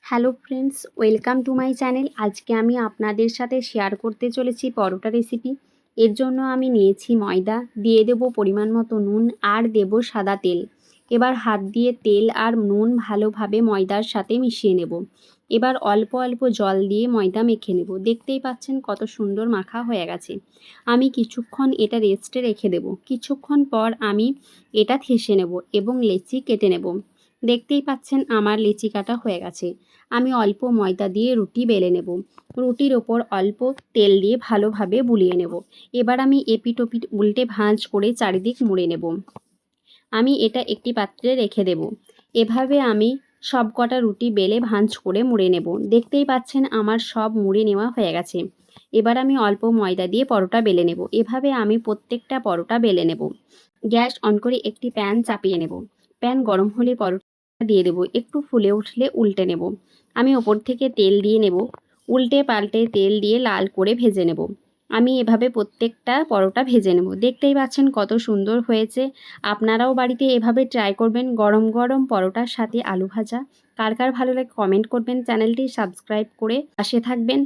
Hello friends, welcome to my channel. আজকে আমি আপনাদের সাথে শেয়ার করতে চলেছি পরোটা রেসিপি। এর জন্য আমি নিয়েছি ময়দা, দিয়ে দেব পরিমাণ মতো নুন আর দেব সাদা তেল। এবার হাত দিয়ে তেল আর নুন ভালোভাবে ময়দার সাথে মিশিয়ে নেব। এবার অল্প অল্প জল দিয়ে ময়দা মেখে নেব। দেখতেই পাচ্ছেন কত সুন্দর মাখা হয়ে গেছে। আমি কিছুক্ষণ এটা রেস্টে রেখে দেব। কিছুক্ষণ পর আমি এটা থেসে নেব এবং লেচি কেটে নেব। দেখতেই পাচ্ছেন আমার লেচি কাটা হয়ে গেছে। আমি অল্প ময়দা দিয়ে রুটি বেলে নেব। রুটির ওপর অল্প তেল দিয়ে ভালোভাবে বুলিয়ে নেব। এবার আমি এপিট ওপিট উল্টে ভাঁজ করে চারিদিক মুড়ে নেব। আমি এটা একটি পাত্রে রেখে দেব। এভাবে আমি সব কটা রুটি বেলে ভাঁজ করে মুড়ে নেব। দেখতেই পাচ্ছেন আমার সব মুড়ে নেওয়া হয়ে গেছে। এবার আমি অল্প ময়দা দিয়ে পরোটা বেলে নেব। এভাবে আমি প্রত্যেকটা পরোটা বেলে নেব। গ্যাস অন করে একটি প্যান চাপিয়ে নেব। প্যান গরম হলে পরোটা দিয়ে দেব। একটু ফুলে উঠলে উল্টে নেব। আমি ওপর থেকে তেল দিয়ে নেব। উল্টে পাল্টে তেল দিয়ে লাল করে ভেজে নেব। আমি এভাবে প্রত্যেকটা পরোটা ভেজে নেব। দেখতেই পাচ্ছেন কত সুন্দর হয়েছে। আপনারাও বাড়িতে এভাবে ট্রাই করবেন। গরম গরম পরোটার সাথে আলু ভাজা। কার কার ভালো লাগে কমেন্ট করবেন। চ্যানেলটি সাবস্ক্রাইব করে পাশে থাকবেন।